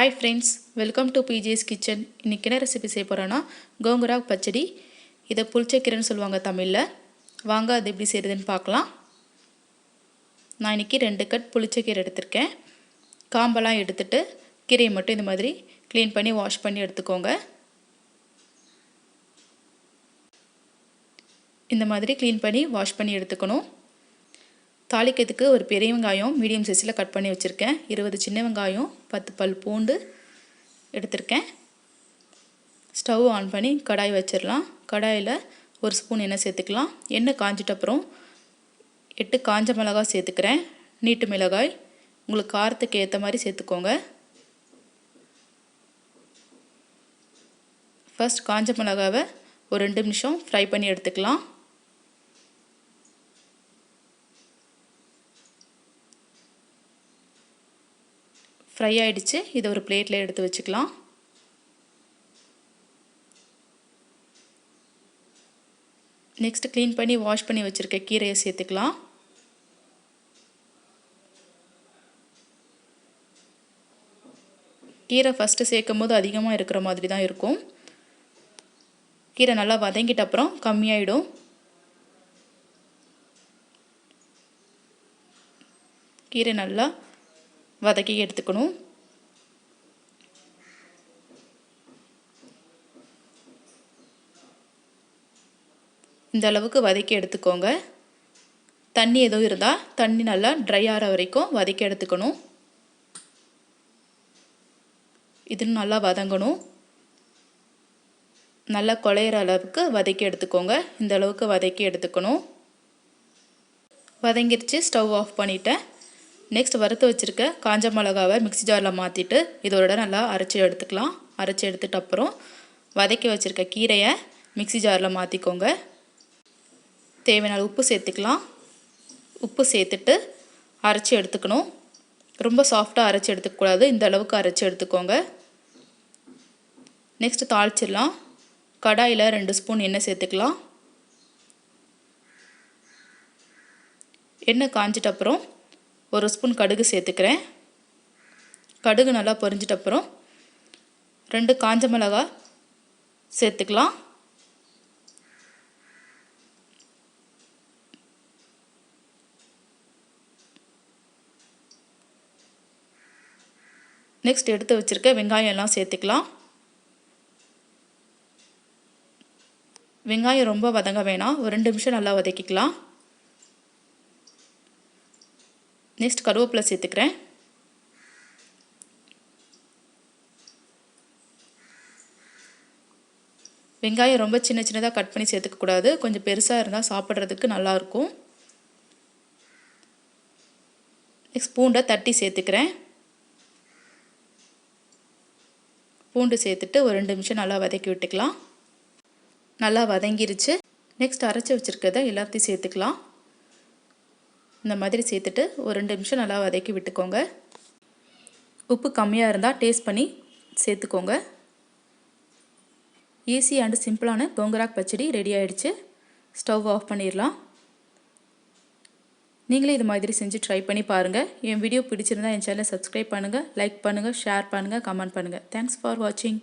Hi friends, welcome to PJ's Kitchen. இன்னைக்கு என்ன recipe செய்ய போறேன்னா கோங்குரா பச்சடி. இத புளிச்சக்கீரைன்னு சொல்லுவாங்க தமிழ்ல. வாங்க அது எப்படி செய்யறதுன்னு பார்க்கலாம். நான் இன்னைக்கு 2 கட் புளிச்சக்கீரை எடுத்துர்க்கேன். காம்பெல்லாம் எடுத்துட்டு கீரையை மட்டும் இந்த மாதிரி க்ளீன் பண்ணி வாஷ் பண்ணி எடுத்துக்கோங்க. இந்த மாதிரி க்ளீன் பண்ணி வாஷ் பண்ணி எடுத்துக்கணும். தாளிக்கிறதுக்கு ஒரு பெரிய வெங்காயம் மீடியம் சைஸில் கட் பண்ணி வச்சுருக்கேன். 20 சின்ன வெங்காயம், 10 பல் பூண்டு எடுத்திருக்கேன். ஸ்டவ் ஆன் பண்ணி கடாய் வச்சிடலாம். கடாயில் 1 ஸ்பூன் எண்ணெய் சேர்த்துக்கலாம். எண்ணெய் காஞ்சிட்ட அப்புறம் 8 காஞ்ச மிளகாய் சேர்த்துக்கிறேன். நீட்டு மிளகாய் உங்களுக்கு காரத்துக்கு ஏற்ற மாதிரி சேர்த்துக்கோங்க. ஃபர்ஸ்ட் காஞ்ச மிளகாவை ஒரு 2 நிமிஷம் ஃப்ரை பண்ணி எடுத்துக்கலாம். ஃப்ரை ஆயிடுச்சு. இதை ஒரு பிளேட்டில் எடுத்து வச்சுக்கலாம். நெக்ஸ்ட் க்ளீன் பண்ணி வாஷ் பண்ணி வச்சுருக்க கீரையை சேர்த்துக்கலாம். கீரை ஃபஸ்ட்டு சேர்க்கும் போது அதிகமாக இருக்கிற மாதிரி தான் இருக்கும். கீரை நல்லா வதங்கிட்ட அப்புறம் கம்மியாயிடும். கீரை நல்லா வதக்கி எடுத்துக்கணும். இந்த அளவுக்கு வதக்கி எடுத்துக்கோங்க. தண்ணி எதுவும் இருந்தால் தண்ணி நல்லா ட்ரை ஆகிற வரைக்கும் வதக்கி எடுத்துக்கணும். இது நல்லா வதங்கணும். நல்லா குழையிற அளவுக்கு வதக்கி எடுத்துக்கோங்க. இந்த அளவுக்கு வதக்கி எடுத்துக்கணும். வதங்கிருச்சு. ஸ்டவ் ஆஃப் பண்ணிவிட்டேன். நெக்ஸ்ட் வறுத்து வச்சுருக்க காஞ்ச மிளகாவை மிக்ஸி ஜாரில் மாற்றிட்டு இதோட நல்லா அரைச்சி எடுத்துக்கலாம். அரைச்சி எடுத்துட்டு அப்புறம் வதக்கி வச்சுருக்க கீரையை மிக்ஸி ஜாரில் மாற்றிக்கோங்க. தேவையான உப்பு சேர்த்துக்கலாம். உப்பு சேர்த்துட்டு அரைச்சி எடுத்துக்கணும். ரொம்ப சாஃப்டாக அரைச்சி எடுத்துக்கக்கூடாது. இந்த அளவுக்கு அரைச்சி எடுத்துக்கோங்க. நெக்ஸ்ட் தாளிச்சிடலாம். கடாயில் 2 ஸ்பூன் எண்ணெய் சேர்த்துக்கலாம். எண்ணெய் காஞ்சிட்ட அப்புறம் 1 ஸ்பூன் கடுகு சேர்த்துக்கிறேன். கடுகு நல்லா பொரிஞ்சிட்ட அப்புறம் 2 காஞ்ச மிளகாய் சேர்த்துக்கலாம். நெக்ஸ்ட் எடுத்து வச்சுருக்க வெங்காயம் எல்லாம் சேர்த்துக்கலாம். வெங்காயம் ரொம்ப வதங்க வேணாம். ஒரு 2 நிமிஷம் நல்லா வதக்கிக்கலாம். நெக்ஸ்ட் கருவேப்பிலை சேர்த்துக்கிறேன். வெங்காயம் ரொம்ப சின்ன சின்னதாக கட் பண்ணி சேர்த்துக்கக்கூடாது. கொஞ்சம் பெருசாக இருந்தால் சாப்பிட்றதுக்கு நல்லாயிருக்கும். நெக்ஸ்ட் பூண்டை தட்டி சேர்த்துக்கிறேன். பூண்டு சேர்த்துட்டு ஒரு 2 நிமிஷம் நல்லா வதக்கி விட்டுக்கலாம். நல்லா வதங்கிருச்சு. நெக்ஸ்ட் அரைச்சி வச்சுருக்கதை எல்லாத்தையும் சேர்த்துக்கலாம். இந்த மாதிரி சேர்த்துட்டு ஒரு 2 நிமிஷம் நல்லா வதக்கி விட்டுக்கோங்க. உப்பு கம்மியாக இருந்தால் டேஸ்ட் பண்ணி சேர்த்துக்கோங்க. ஈஸி அண்ட் சிம்பிளான கோங்குரா பச்சடி ரெடி ஆகிடுச்சு. ஸ்டவ் ஆஃப் பண்ணிடலாம். நீங்களே இது மாதிரி செஞ்சு ட்ரை பண்ணி பாருங்கள். என் வீடியோ பிடிச்சிருந்தால் என் சேனலை சப்ஸ்கிரைப் பண்ணுங்கள், லைக் பண்ணுங்கள், ஷேர் பண்ணுங்கள், கமெண்ட் பண்ணுங்கள். தேங்க்ஸ் ஃபார் வாட்சிங்.